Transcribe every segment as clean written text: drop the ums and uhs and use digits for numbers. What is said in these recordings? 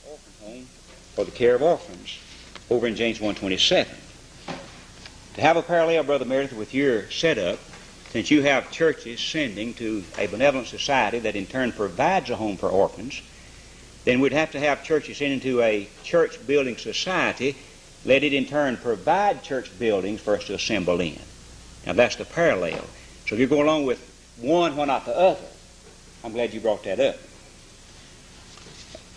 orphan home for the care of orphans over in James 1:27. To have a parallel, Brother Merideth, with your setup, since you have churches sending to a benevolent society that in turn provides a home for orphans, then we'd have to have churches sending to a church-building society, let it in turn provide church buildings for us to assemble in. Now that's the parallel. So if you're going along with one, why not the other? I'm glad you brought that up.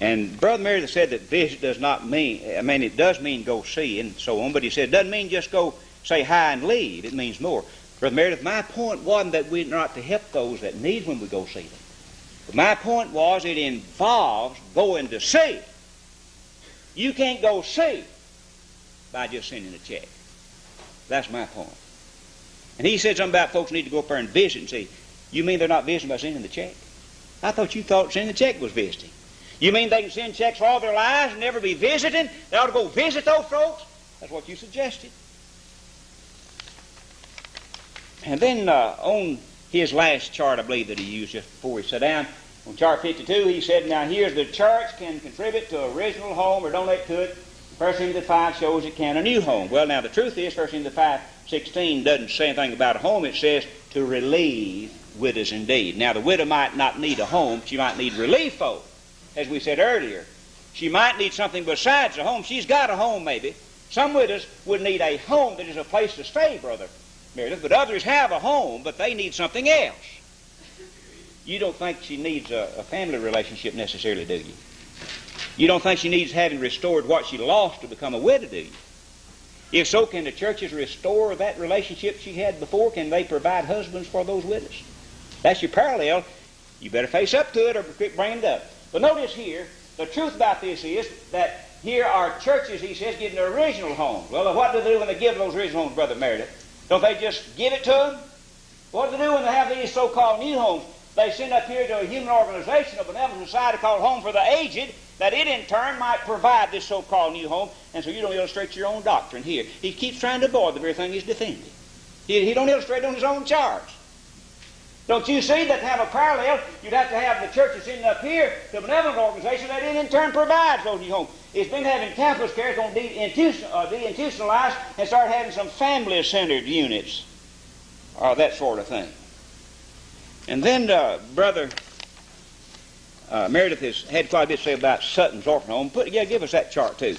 And Brother Meredith said that visit does not mean, it does mean go see and so on, but he said it doesn't mean just go say hi and leave. It means more. Brother Meredith, my point wasn't that we're not to help those that need when we go see them. But my point was it involves going to see. You can't go see by just sending a check. That's my point. And he said something about folks need to go up there and visit and see. You mean they're not visiting by sending the check? I thought you thought sending the check was visiting. You mean they can send checks all their lives and never be visiting? They ought to go visit those folks? That's what you suggested. And then on his last chart, I believe, that he used just before he sat down, on chart 52, he said, now here's the church can contribute to original home or donate to it. 1 Timothy 5 shows it can a new home. Well, now the truth is 1 Timothy 5:16 doesn't say anything about a home. It says to relieve widows indeed. Now the widow might not need a home. She might need relief folk, as we said earlier. She might need something besides a home. She's got a home maybe. Some widows would need a home that is a place to stay, Brother Meredith, but others have a home, but they need something else. You don't think she needs a family relationship necessarily, do you? You don't think she needs having restored what she lost to become a widow, do you? If so, can the churches restore that relationship she had before? Can they provide husbands for those widows? That's your parallel. You better face up to it or quit bringing it up. But notice here, the truth about this is that here are churches, he says, getting their original homes. Well, what do they do when they give those original homes, Brother Meredith? Don't they just give it to them? What do they do when they have these so-called new homes? They send up here to a human organization, a benevolent society called Home for the Aged, that it in turn might provide this so-called new home. And so you don't illustrate your own doctrine here. He keeps trying to avoid the very thing he's defending. He don't illustrate on his own charts. Don't you see that to have a parallel, you'd have to have the churches sending up here to a benevolent organization that it in turn provides those new homes. It's been having campus care, it's going to deinstitutionalize and start having some family-centered units or that sort of thing. And then Brother Meredith has had quite a bit to say about Sutton's orphan home. Give us that chart too.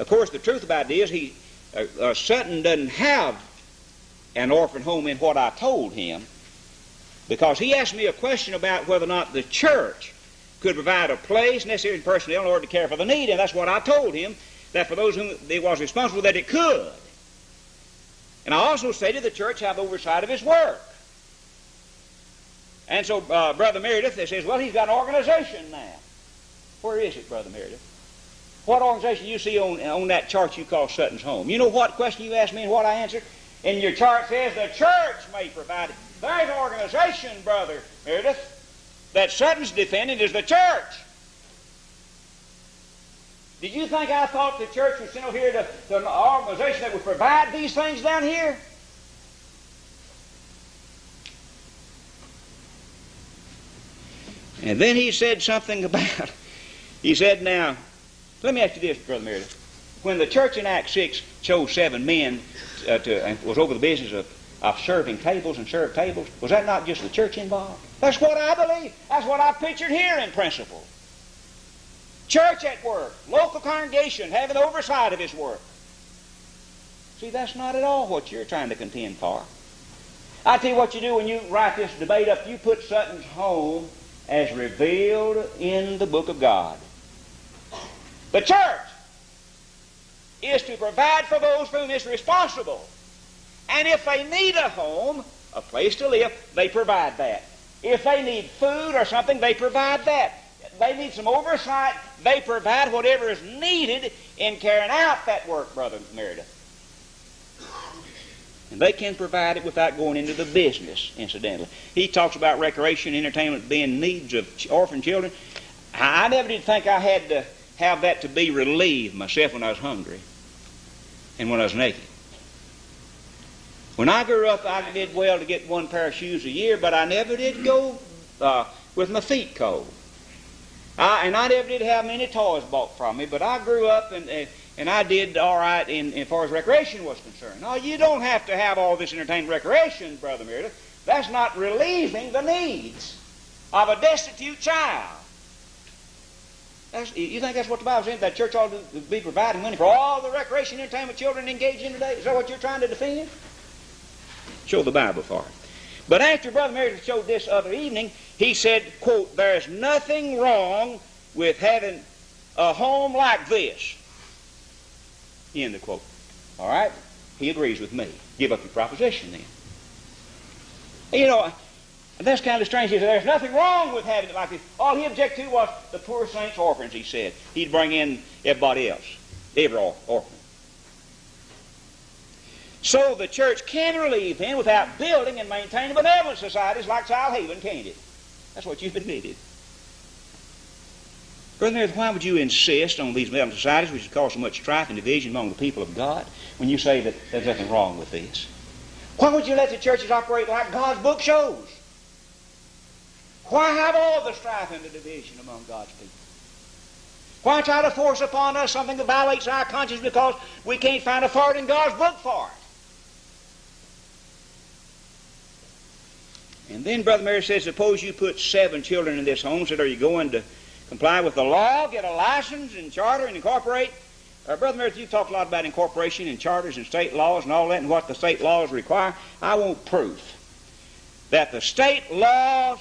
Of course, the truth about it is Sutton doesn't have an orphan home in what I told him, because he asked me a question about whether or not the church could provide a place, necessary personnel in order to care for the need, and that's what I told him, that for those whom it was responsible that it could. And I also stated the church have oversight of his work. And so Brother Meredith says, well, he's got an organization now. Where is it, Brother Meredith? What organization you see on that chart you call Sutton's Home? You know what question you asked me and what I answered? And your chart says the church may provide it. There's an organization, Brother Meredith, that Sutton's defending is the church. Did you think I thought the church was sent over here to an organization that would provide these things down here? And then he said something about, he said, now, let me ask you this, Brother Meredith. When the church in Acts 6 chose 7 men and was over the business of serving tables and served tables, was that not just the church involved? That's what I believe. That's what I pictured here in principle. Church at work, local congregation having oversight of his work. See, that's not at all what you're trying to contend for. I tell you what you do when you write this debate up, you put Sutton's Home as revealed in the book of God. The church is to provide for those for whom it's responsible. And if they need a home, a place to live, they provide that. If they need food or something, they provide that. They need some oversight, they provide whatever is needed in carrying out that work, Brother Meredith. And they can provide it without going into the business, incidentally. He talks about recreation, entertainment being needs of orphan children. I never did think I had to have that to be relieved myself when I was hungry and when I was naked. When I grew up, I did well to get 1 pair of shoes a year, but I never did go with my feet cold. And I never did have many toys bought from me, but I grew up and I did all right as far as recreation was concerned. No, you don't have to have all this entertainment recreation, Brother Meredith. That's not relieving the needs of a destitute child. You think that's what the Bible says? That church ought to be providing money for all the recreation and entertainment children engaged in today? Is that what you're trying to defend? Show the Bible for it. But after Brother Meredith showed this other evening, he said, quote, "There's nothing wrong with having a home like this." End the quote. All right? He agrees with me. Give up your proposition then. You know, that's kind of strange. He said, there's nothing wrong with having it like this. All he objected to was the poor saints' orphans, he said. He'd bring in everybody else, every orphan. So the church can relieve him without building and maintaining benevolent societies like Childhaven, can't it? That's what you've admitted. Brother Meredith, why would you insist on these benevolent societies which cause so much strife and division among the people of God when you say that there's nothing wrong with this? Why would you let the churches operate like God's book shows? Why have all the strife and the division among God's people? Why try to force upon us something that violates our conscience because we can't find authority in God's book for it? And then Brother Meredith says, suppose you put 7 children in this home, said, are you going to comply with the law, get a license and charter and incorporate? Brother Meredith, you've talked a lot about incorporation and charters and state laws and all that and what the state laws require. I want proof that the state laws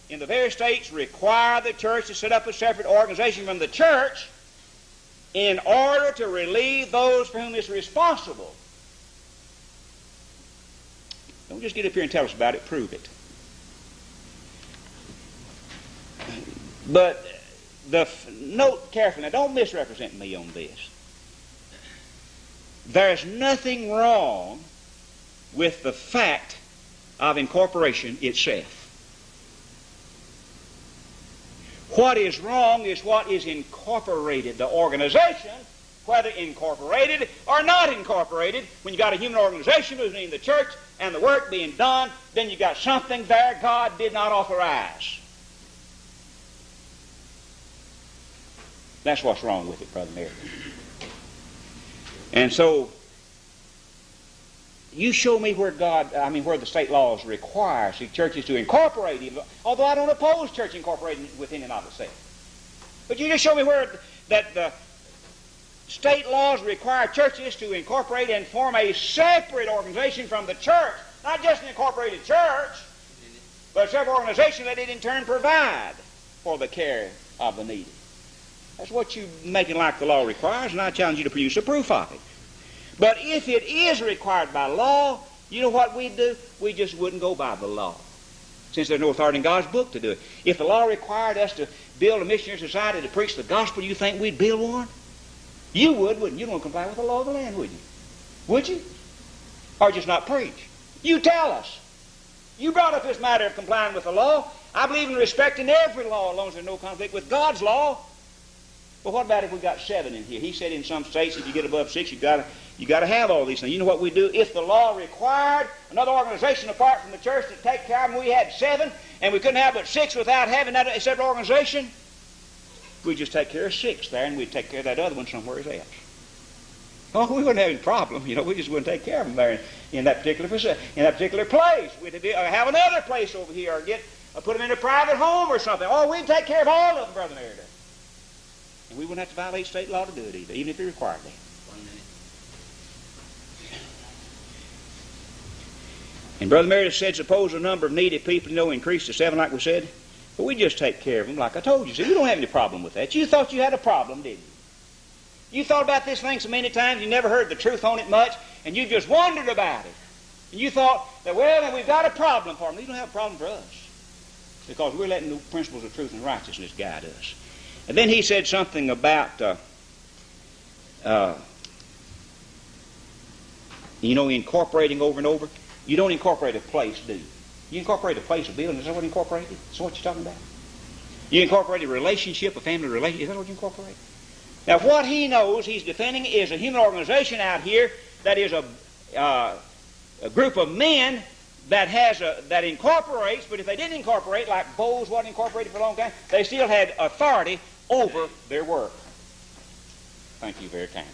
in the various states require the church to set up a separate organization from the church in order to relieve those for whom it's responsible. Don't just get up here and tell us about it, prove it. But note carefully, now don't misrepresent me on this. There's nothing wrong with the fact of incorporation itself. What is wrong is what is incorporated. The organization, whether incorporated or not incorporated, when you got a human organization between the church and the work being done, then you got something there God did not authorize. That's what's wrong with it, Brother Meredith. And so, you show me where where the state laws require churches to incorporate, even, although I don't oppose church incorporating within and of itself. But you just show me where that the state laws require churches to incorporate and form a separate organization from the church, not just an incorporated church, but a separate organization that it in turn provide for the care of the needy. That's what you're making like the law requires, and I challenge you to produce a proof of it. But if it is required by law, you know what we'd do? We just wouldn't go by the law, since there's no authority in God's book to do it. If the law required us to build a missionary society to preach the gospel, you think we'd build one? You would, wouldn't you? You don't comply with the law of the land, would you? Would you? Or just not preach? You tell us. You brought up this matter of complying with the law. I believe in respecting every law as long as there's no conflict with God's law. But what about if we got 7 in here? He said in some states if you get above 6, you got to have all these things. You know what we do? If the law required another organization apart from the church to take care of them, we had 7, and we couldn't have but 6 without having that separate organization, we'd just take care of 6 there, and we'd take care of that other one somewhere else. Oh, we wouldn't have any problem. We just wouldn't take care of them there in that particular place. We'd have another place over here, or put them in a private home or something. Oh, we'd take care of all of them, Brother Meredith. And we wouldn't have to violate state law to do it either, even if it required that. 1 minute. And Brother Meredith said, suppose the number of needy people, increased to 7 like we said, but we just take care of them like I told you. See, we don't have any problem with that. You thought you had a problem, didn't you? You thought about this thing so many times, you never heard the truth on it much, and you just wondered about it. And you thought that, well, we've got a problem for them. You don't have a problem for us, because we're letting the principles of truth and righteousness guide us. And then he said something about, incorporating over and over. You don't incorporate a place, do you? You incorporate a place, a building. Is that what you incorporated? Is that what you're talking about? You incorporate a relationship, a family relationship. Is that what you incorporate? Now, what he knows he's defending is a human organization out here that is a group of men that incorporates, but if they didn't incorporate, like Boles wasn't incorporated for a long time, they still had authority over their work. Thank you very kindly.